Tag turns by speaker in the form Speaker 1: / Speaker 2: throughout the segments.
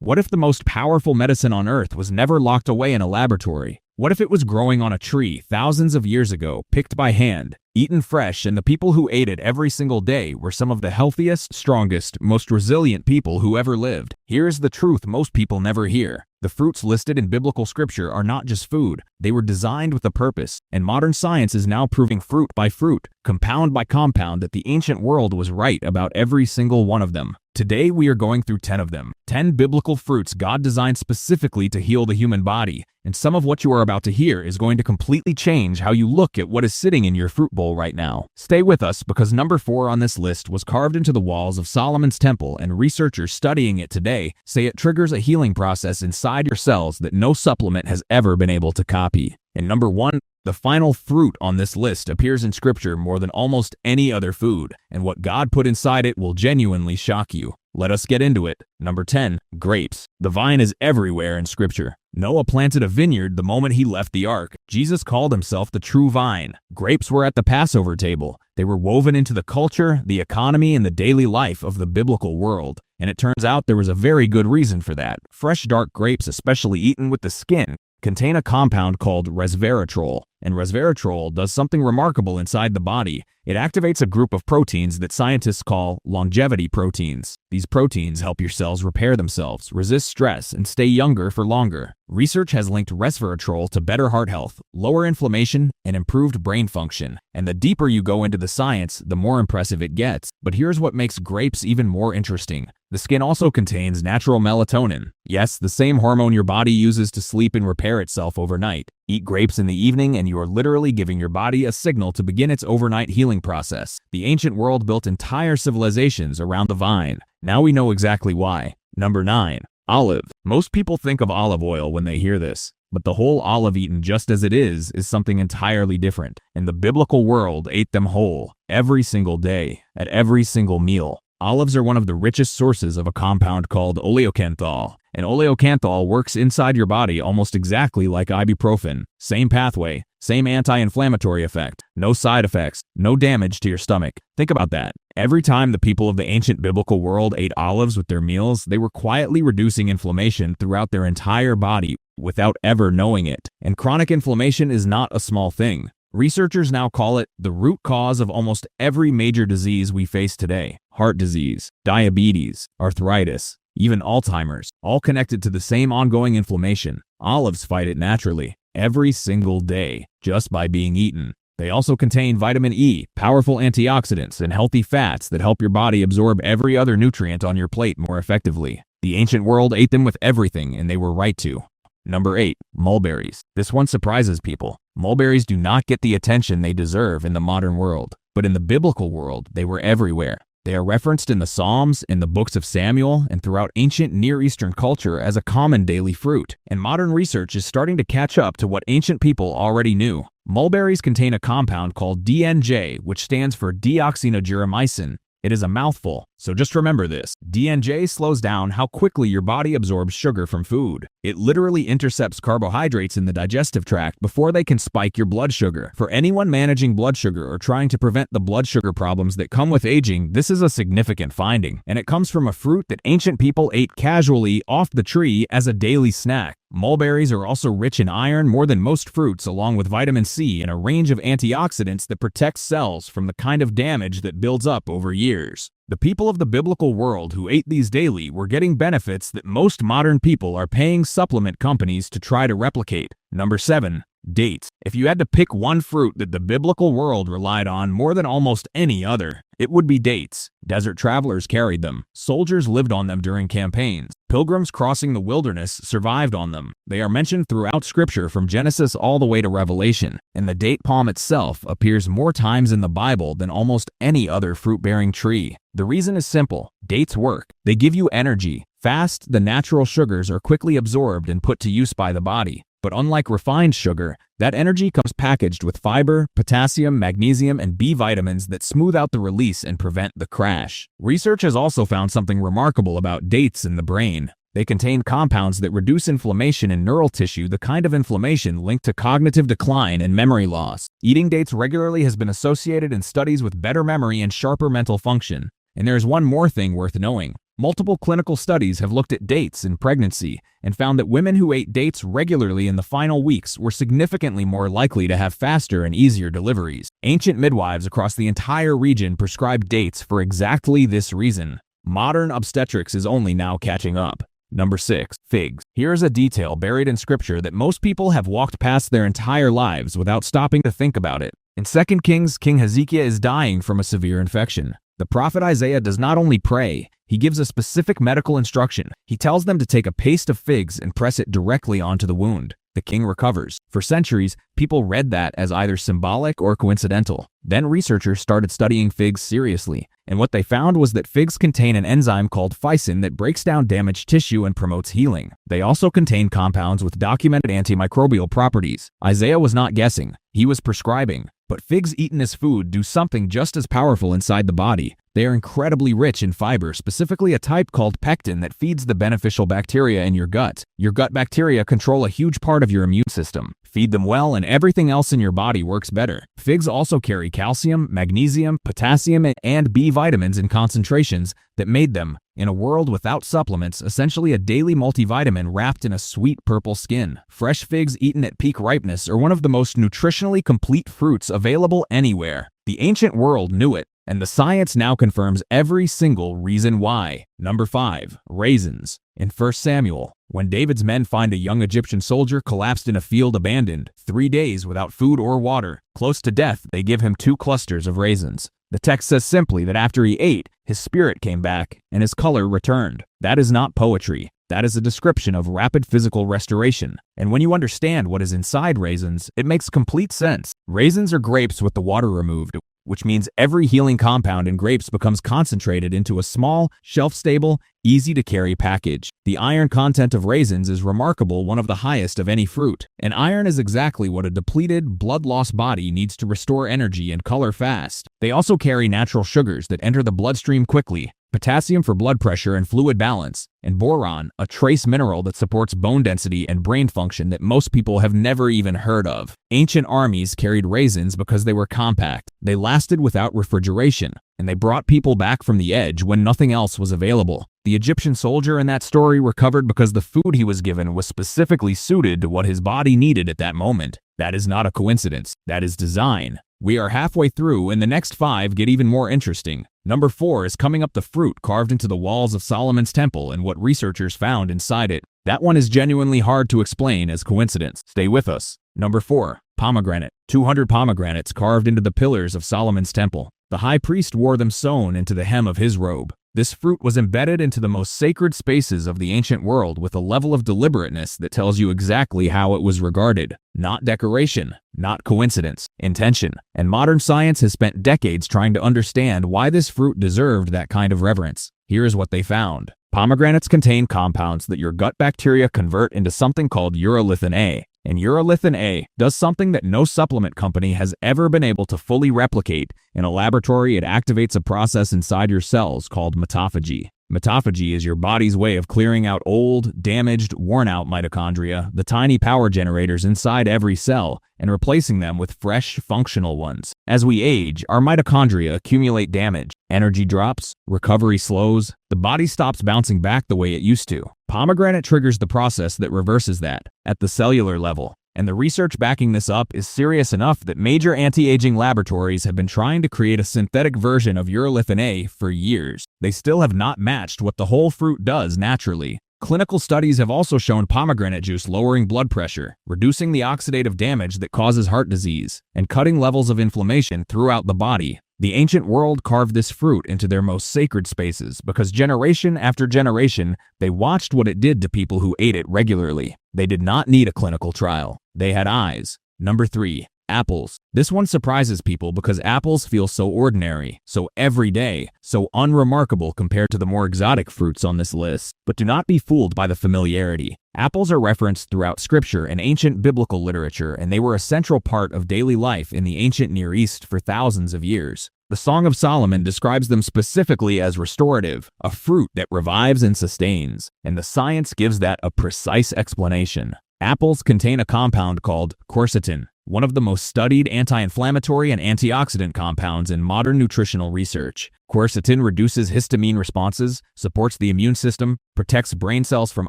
Speaker 1: What if the most powerful medicine on earth was never locked away in a laboratory? What if it was growing on a tree thousands of years ago, picked by hand, eaten fresh, and the people who ate it every single day were some of the healthiest, strongest, most resilient people who ever lived? Here's the truth most people never hear. The fruits listed in biblical scripture are not just food. They were designed with a purpose, and modern science is now proving fruit by fruit, compound by compound, that the ancient world was right about every single one of them. Today we are going through 10 of them. 10 biblical fruits God designed specifically to heal the human body. And some of what you are about to hear is going to completely change how you look at what is sitting in your fruit bowl right now. Stay with us, because number 4 on this list was carved into the walls of Solomon's temple, and researchers studying it today say it triggers a healing process inside your cells that no supplement has ever been able to copy. And number 1, the final fruit on this list, appears in scripture more than almost any other food, and what God put inside it will genuinely shock you. Let us get into it. Number 10, grapes. The vine is everywhere in scripture. Noah planted a vineyard the moment he left the ark. Jesus called himself the true vine. Grapes were at the Passover table. They were woven into the culture, the economy, and the daily life of the biblical world. And it turns out there was a very good reason for that. Fresh dark grapes, especially eaten with the skin, contain a compound called resveratrol. And resveratrol does something remarkable inside the body. It activates a group of proteins that scientists call longevity proteins. These proteins help your cells repair themselves, resist stress, and stay younger for longer. Research has linked resveratrol to better heart health, lower inflammation, and improved brain function. And the deeper you go into the science, the more impressive it gets. But here's what makes grapes even more interesting. The skin also contains natural melatonin. Yes, the same hormone your body uses to sleep and repair itself overnight. Eat grapes in the evening and you are literally giving your body a signal to begin its overnight healing process. The ancient world built entire civilizations around the vine. Now we know exactly why. Number 9, olive. Most people think of olive oil when they hear this, but the whole olive eaten just as it is something entirely different. And the biblical world ate them whole, every single day, at every single meal. Olives are one of the richest sources of a compound called oleocanthal. And oleocanthal works inside your body almost exactly like ibuprofen. Same pathway, same anti-inflammatory effect. No side effects, no damage to your stomach. Think about that. Every time the people of the ancient biblical world ate olives with their meals, they were quietly reducing inflammation throughout their entire body without ever knowing it. And chronic inflammation is not a small thing. Researchers now call it the root cause of almost every major disease we face today. Heart disease, diabetes, arthritis, even Alzheimer's, all connected to the same ongoing inflammation. Olives fight it naturally, every single day, just by being eaten. They also contain vitamin E, powerful antioxidants, and healthy fats that help your body absorb every other nutrient on your plate more effectively. The ancient world ate them with everything, and they were right to. Number 8, mulberries. This one surprises people. Mulberries do not get the attention they deserve in the modern world, but in the biblical world, they were everywhere. They are referenced in the Psalms, in the books of Samuel, and throughout ancient Near Eastern culture as a common daily fruit. And modern research is starting to catch up to what ancient people already knew. Mulberries contain a compound called DNJ, which stands for deoxynigeromycin. It is a mouthful, so just remember this. DNJ slows down how quickly your body absorbs sugar from food. It literally intercepts carbohydrates in the digestive tract before they can spike your blood sugar. For anyone managing blood sugar or trying to prevent the blood sugar problems that come with aging, this is a significant finding. And it comes from a fruit that ancient people ate casually off the tree as a daily snack. Mulberries are also rich in iron more than most fruits, along with vitamin C and a range of antioxidants that protect cells from the kind of damage that builds up over years. The people of the biblical world who ate these daily were getting benefits that most modern people are paying supplement companies to try to replicate. Number 7, dates. If you had to pick one fruit that the biblical world relied on more than almost any other, it would be dates. Desert travelers carried them. Soldiers lived on them during campaigns. Pilgrims crossing the wilderness survived on them. They are mentioned throughout Scripture from Genesis all the way to Revelation, and the date palm itself appears more times in the Bible than almost any other fruit-bearing tree. The reason is simple. Dates work. They give you energy. Fast, the natural sugars are quickly absorbed and put to use by the body. But unlike refined sugar, that energy comes packaged with fiber, potassium, magnesium, and B vitamins that smooth out the release and prevent the crash. Research has also found something remarkable about dates in the brain. They contain compounds that reduce inflammation in neural tissue, the kind of inflammation linked to cognitive decline and memory loss. Eating dates regularly has been associated in studies with better memory and sharper mental function. And there is one more thing worth knowing. Multiple clinical studies have looked at dates in pregnancy and found that women who ate dates regularly in the final weeks were significantly more likely to have faster and easier deliveries. Ancient midwives across the entire region prescribed dates for exactly this reason. Modern obstetrics is only now catching up. Number 6. Figs. Here's a detail buried in scripture that most people have walked past their entire lives without stopping to think about it. In 2 Kings, King Hezekiah is dying from a severe infection. The prophet Isaiah does not only pray, he gives a specific medical instruction. He tells them to take a paste of figs and press it directly onto the wound. The king recovers. For centuries, people read that as either symbolic or coincidental. Then researchers started studying figs seriously, and what they found was that figs contain an enzyme called physin that breaks down damaged tissue and promotes healing. They also contain compounds with documented antimicrobial properties. Isaiah was not guessing, he was prescribing. But figs eaten as food do something just as powerful inside the body. They are incredibly rich in fiber, specifically a type called pectin that feeds the beneficial bacteria in your gut. Your gut bacteria control a huge part of your immune system. Feed them well and everything else in your body works better. Figs also carry calcium, magnesium, potassium, and B vitamins in concentrations that made them, in a world without supplements, essentially a daily multivitamin wrapped in a sweet purple skin. Fresh figs eaten at peak ripeness are one of the most nutritionally complete fruits available anywhere. The ancient world knew it, and the science now confirms every single reason why. Number 5. Raisins. In 1 Samuel, when David's men find a young Egyptian soldier collapsed in a field abandoned, 3 days without food or water, close to death, they give him 2 clusters of raisins. The text says simply that after he ate, his spirit came back and his color returned. That is not poetry. That is a description of rapid physical restoration. And when you understand what is inside raisins, it makes complete sense. Raisins are grapes with the water removed, which means every healing compound in grapes becomes concentrated into a small, shelf-stable, easy-to-carry package. The iron content of raisins is remarkable, one of the highest of any fruit. And iron is exactly what a depleted, blood-loss body needs to restore energy and color fast. They also carry natural sugars that enter the bloodstream quickly, potassium for blood pressure and fluid balance, and boron, a trace mineral that supports bone density and brain function that most people have never even heard of. Ancient armies carried raisins because they were compact, they lasted without refrigeration, and they brought people back from the edge when nothing else was available. The Egyptian soldier in that story recovered because the food he was given was specifically suited to what his body needed at that moment. That is not a coincidence. That is design. We are halfway through, and the next 5 get even more interesting. Number 4 is coming up the fruit carved into the walls of Solomon's temple and what researchers found inside it. That one is genuinely hard to explain as coincidence. Stay with us. Number 4. Pomegranate. 200 pomegranates carved into the pillars of Solomon's temple. The high priest wore them sewn into the hem of his robe. This fruit was embedded into the most sacred spaces of the ancient world with a level of deliberateness that tells you exactly how it was regarded. Not decoration, not coincidence, intention. And modern science has spent decades trying to understand why this fruit deserved that kind of reverence. Here's what they found. Pomegranates contain compounds that your gut bacteria convert into something called urolithin A. And urolithin A does something that no supplement company has ever been able to fully replicate. In a laboratory, it activates a process inside your cells called mitophagy. Mitophagy is your body's way of clearing out old, damaged, worn-out mitochondria, the tiny power generators inside every cell, and replacing them with fresh, functional ones. As we age, our mitochondria accumulate damage. Energy drops, recovery slows, the body stops bouncing back the way it used to. Pomegranate triggers the process that reverses that, at the cellular level. And the research backing this up is serious enough that major anti-aging laboratories have been trying to create a synthetic version of urolithin A for years. They still have not matched what the whole fruit does naturally. Clinical studies have also shown pomegranate juice lowering blood pressure, reducing the oxidative damage that causes heart disease, and cutting levels of inflammation throughout the body. The ancient world carved this fruit into their most sacred spaces because generation after generation, they watched what it did to people who ate it regularly. They did not need a clinical trial. They had eyes. Number 3. Apples. This one surprises people because apples feel so ordinary, so everyday, so unremarkable compared to the more exotic fruits on this list. But do not be fooled by the familiarity. Apples are referenced throughout scripture and ancient biblical literature, and they were a central part of daily life in the ancient Near East for thousands of years. The Song of Solomon describes them specifically as restorative, a fruit that revives and sustains, and the science gives that a precise explanation. Apples contain a compound called quercetin, one of the most studied anti-inflammatory and antioxidant compounds in modern nutritional research. Quercetin reduces histamine responses, supports the immune system, protects brain cells from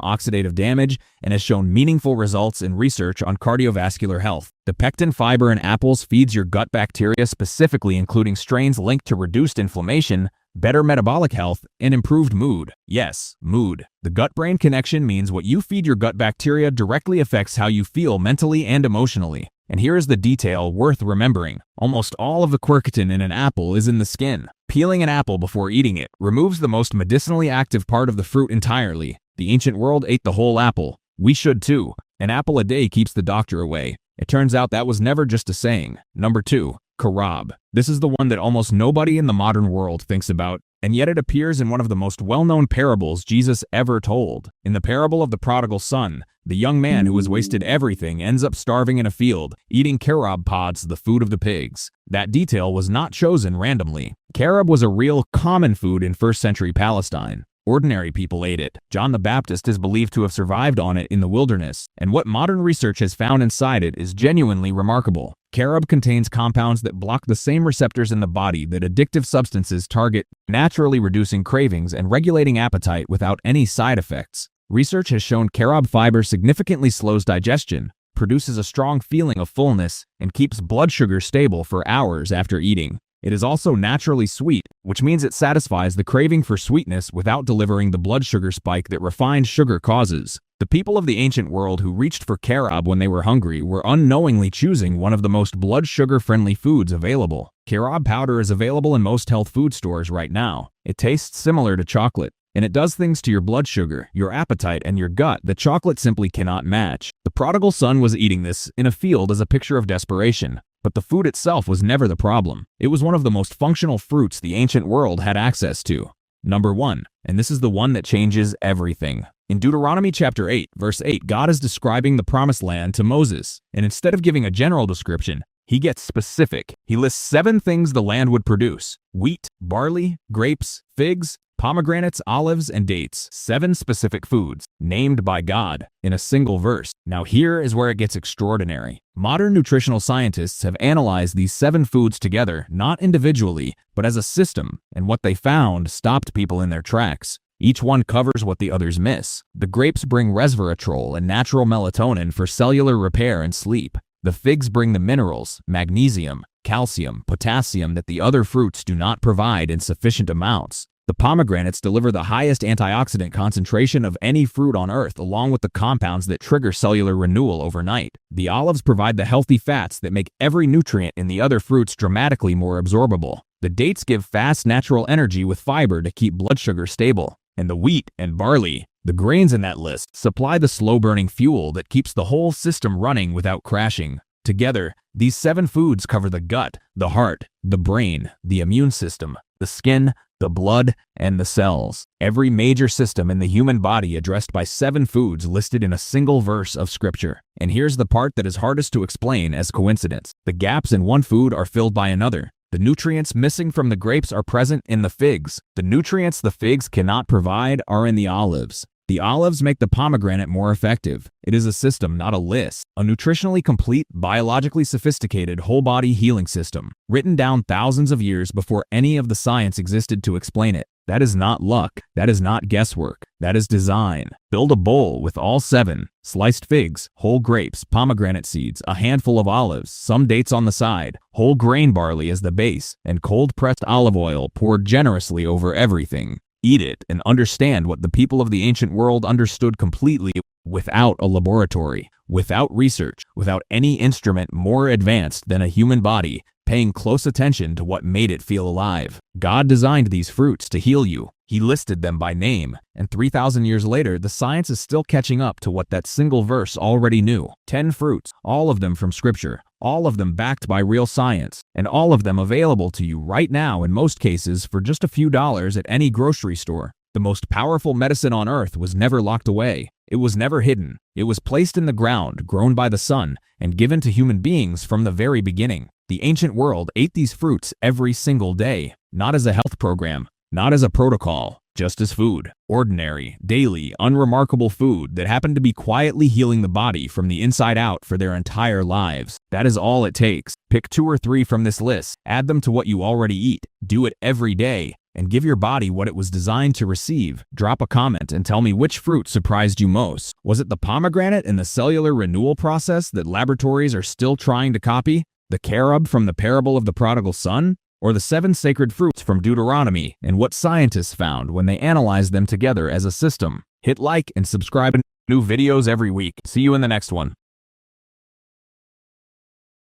Speaker 1: oxidative damage, and has shown meaningful results in research on cardiovascular health. The pectin fiber in apples feeds your gut bacteria specifically, including strains linked to reduced inflammation, better metabolic health, and improved mood. Yes, mood. The gut-brain connection means what you feed your gut bacteria directly affects how you feel mentally and emotionally. And here is the detail worth remembering. Almost all of the quercetin in an apple is in the skin. Peeling an apple before eating it removes the most medicinally active part of the fruit entirely. The ancient world ate the whole apple. We should too. An apple a day keeps the doctor away. It turns out that was never just a saying. Number 2. Carob. This is the one that almost nobody in the modern world thinks about, and yet it appears in one of the most well-known parables Jesus ever told. In the parable of the prodigal son, the young man who has wasted everything ends up starving in a field, eating carob pods, the food of the pigs. That detail was not chosen randomly. Carob was a real common food in first-century Palestine. Ordinary people ate it. John the Baptist is believed to have survived on it in the wilderness, and what modern research has found inside it is genuinely remarkable. Carob contains compounds that block the same receptors in the body that addictive substances target, naturally reducing cravings and regulating appetite without any side effects. Research has shown carob fiber significantly slows digestion, produces a strong feeling of fullness, and keeps blood sugar stable for hours after eating. It is also naturally sweet, which means it satisfies the craving for sweetness without delivering the blood sugar spike that refined sugar causes. The people of the ancient world who reached for carob when they were hungry were unknowingly choosing one of the most blood sugar-friendly foods available. Carob powder is available in most health food stores right now. It tastes similar to chocolate, and it does things to your blood sugar, your appetite, and your gut that chocolate simply cannot match. The prodigal son was eating this in a field as a picture of desperation. But the food itself was never the problem. It was one of the most functional fruits the ancient world had access to. Number 1, and this is the one that changes everything. In Deuteronomy chapter 8, verse 8, God is describing the promised land to Moses, and instead of giving a general description, he gets specific. He lists 7 things the land would produce: wheat, barley, grapes, figs, pomegranates, olives, and dates. 7 specific foods, named by God, in a single verse. Now here is where it gets extraordinary. Modern nutritional scientists have analyzed these 7 foods together, not individually, but as a system, and what they found stopped people in their tracks. Each one covers what the others miss. The grapes bring resveratrol and natural melatonin for cellular repair and sleep. The figs bring the minerals, magnesium, calcium, potassium that the other fruits do not provide in sufficient amounts. The pomegranates deliver the highest antioxidant concentration of any fruit on earth, along with the compounds that trigger cellular renewal overnight. The olives provide the healthy fats that make every nutrient in the other fruits dramatically more absorbable. The dates give fast natural energy with fiber to keep blood sugar stable. And the wheat and barley, the grains in that list, supply the slow-burning fuel that keeps the whole system running without crashing. Together, these 7 foods cover the gut, the heart, the brain, the immune system, the skin, the blood, and the cells. Every major system in the human body addressed by 7 foods listed in a single verse of scripture. And here's the part that is hardest to explain as coincidence. The gaps in one food are filled by another. The nutrients missing from the grapes are present in the figs. The nutrients the figs cannot provide are in the olives. The olives make the pomegranate more effective. It is a system, not a list. A nutritionally complete, biologically sophisticated, whole-body healing system, written down thousands of years before any of the science existed to explain it. That is not luck. That is not guesswork. That is design. Build a bowl with all 7. Sliced figs, whole grapes, pomegranate seeds, a handful of olives, some dates on the side, whole grain barley as the base, and cold-pressed olive oil poured generously over everything. Eat it and understand what the people of the ancient world understood completely, without a laboratory, without research, without any instrument more advanced than a human body, paying close attention to what made it feel alive. God designed these fruits to heal you. He listed them by name, and 3,000 years later, the science is still catching up to what that single verse already knew. 10 fruits, all of them from Scripture, all of them backed by real science, and all of them available to you right now in most cases for just a few dollars at any grocery store. The most powerful medicine on earth was never locked away. It was never hidden. It was placed in the ground, grown by the sun, and given to human beings from the very beginning. The ancient world ate these fruits every single day, not as a health program, not as a protocol, just as food. Ordinary, daily, unremarkable food that happened to be quietly healing the body from the inside out for their entire lives. That is all it takes. Pick 2 or 3 from this list, add them to what you already eat, do it every day, and give your body what it was designed to receive. Drop a comment and tell me which fruit surprised you most. Was it the pomegranate and the cellular renewal process that laboratories are still trying to copy? The carob from the parable of the prodigal son? Or the 7 sacred fruits from Deuteronomy and what scientists found when they analyzed them together as a system? Hit like and subscribe to new videos every week. See you in the next one.